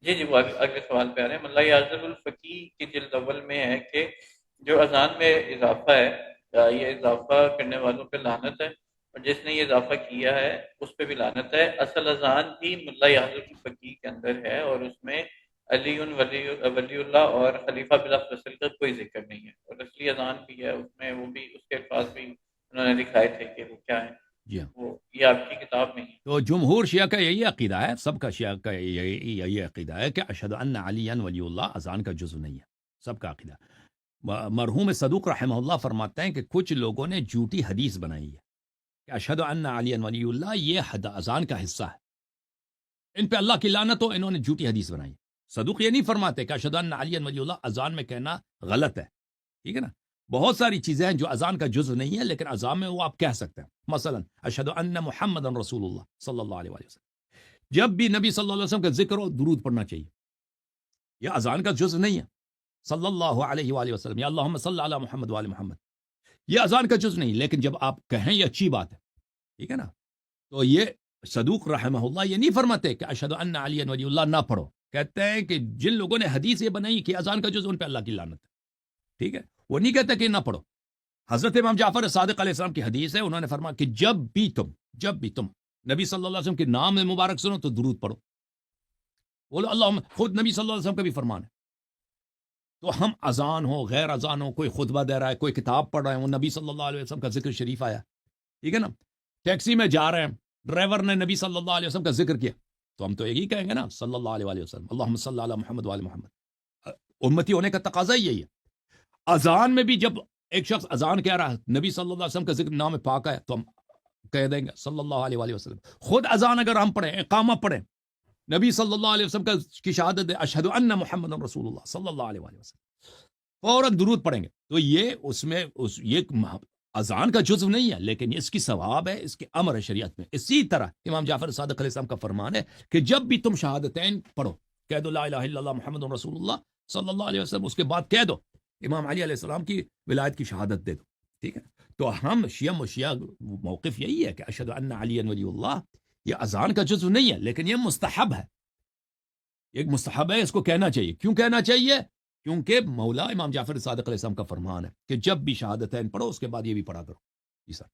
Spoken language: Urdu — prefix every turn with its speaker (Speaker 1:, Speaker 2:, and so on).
Speaker 1: جی جی، وہ اگلے سوال پہ آ رہے ہیں۔ ملا یعزب الفقی کی جلد اول میں ہے کہ جو اذان میں اضافہ ہے، یہ اضافہ کرنے والوں پہ لعنت ہے، اور جس نے یہ اضافہ کیا ہے اس پہ بھی لعنت ہے۔ اصل اذان بھی ملا یعزب الفقی کے اندر ہے، اور اس میں علی ولی اللہ اور خلیفہ بلا فصل کا کوئی ذکر نہیں ہے، اور اصلی اذان بھی ہے اس میں، وہ بھی اس کے الفاظ بھی انہوں نے دکھائے تھے کہ وہ کیا ہے،
Speaker 2: جی ہاں،
Speaker 1: وہ یہ آپ کی کتاب میں ہی ہے۔
Speaker 2: تو جمہور شیعہ کا یہی عقیدہ ہے، سب کا شیعہ کا یہی عقیدہ ہے کہ اشہد ان علی ولی اللہ اذان کا جزو نہیں ہے، سب کا عقیدہ۔ مرحوم صدوق رحمہ اللہ فرماتے ہیں کہ کچھ لوگوں نے جھوٹی حدیث بنائی ہے کہ اشہد ان علی ولی اللہ یہ اذان کا حصہ ہے، ان پہ اللہ کی لعنت ہو، انہوں نے جھوٹی حدیث بنائی ہے۔ صدوق یہ نہیں فرماتے کہ اشہد ان علی ولی اللہ اذان میں کہنا غلط ہے، ٹھیک ہے نا؟ بہت ساری چیزیں ہیں جو اذان کا جزو نہیں ہے لیکن اذان میں وہ آپ کہہ سکتے ہیں، مثلا اشہد ان محمد رسول اللہ صلی اللہ علیہ وسلم، جب بھی نبی صلی اللہ علیہ وسلم کا ذکر ہو درود پڑھنا چاہیے، یہ اذان کا جزو نہیں ہے۔ صلی اللہ علیہ وآلہ وسلم یا اللہم صلی علی محمد وآل محمد، یہ اذان کا جزو نہیں، لیکن جب آپ کہیں یہ اچھی بات ہے، ٹھیک ہے نا؟ تو یہ صدوق رحمہ اللہ یہ نہیں فرماتے کہ اشہد ان علی ولی اللہ نہ پڑھو، کہتے ہیں کہ جن لوگوں نے حدیث یہ بنائی کہ اذان کا جزو ان پہ اللہ کی لعنت ہے، ٹھیک ہے؟ وہ نہیں کہتے کہ نہ پڑھو۔ حضرت امام جعفر صادق علیہ السلام کی حدیث ہے، انہوں نے فرمایا کہ جب بھی تم نبی صلی اللہ علیہ وسلم کے نام میں مبارک سنو تو درود پڑھو، بولو اللہم، خود نبی صلی اللہ علیہ وسلم کا بھی فرمان ہے۔ تو ہم اذان ہو غیر اذان ہو، کوئی خطبہ دے رہا ہے، کوئی کتاب پڑھ رہا ہے، وہ نبی صلی اللہ علیہ وسلم کا ذکر شریف آیا، ٹھیک ہے نا؟ ٹیکسی میں جا رہے ہیں، ڈرائیور نے نبی صلی اللہ علیہ وسلم کا ذکر کیا تو ہم تو یہی کہیں گے نا صلی اللہ علیہ وآلہ وسلم، اللہم صلی علی محمد وآل محمد۔ امتی ہونے کا تقاضا ہی یہی ہے۔ اذان میں بھی جب ایک شخص اذان کہہ رہا ہے، نبی صلی اللہ علیہ وسلم کا ذکر نام پاک ہے تو ہم کہہ دیں گے صلی اللہ علیہ وآلہ وسلم۔ خود اذان اگر ہم پڑھیں، اقامہ پڑھیں، نبی صلی اللہ علیہ وسلم کی شہادت ہے اشہد ان محمد رسول اللہ صلی اللہ علیہ وآلہ وسلم، فوراً درود پڑھیں گے، تو یہ اس میں یہ اذان کا جزو نہیں ہے لیکن اس کی ثواب ہے، اس کے امر ہے شریعت میں۔ اسی طرح امام جعفر صادق علیہ السلام کا فرمان ہے کہ جب بھی تم شہادتین پڑھو، کہہ دو لا الہ الا اللہ محمد رسول اللہ صلی اللہ علیہ وسلم، اس کے بعد کہہ دو امام علی علیہ السلام کی ولایت کی شہادت دے دو، ٹھیک ہے؟ تو ہم شیعہ موقف یہی ہے کہ اشہد ان علی ولی اللہ یہ اذان کا جزو نہیں ہے لیکن یہ مستحب ہے، ایک مستحب ہے، اس کو کہنا چاہیے۔ کیوں کہنا چاہیے؟ کیونکہ مولا امام جعفر صادق علیہ السلام کا فرمان ہے کہ جب بھی شہادتین پڑھو اس کے بعد یہ بھی پڑھا کرو۔ جی سر۔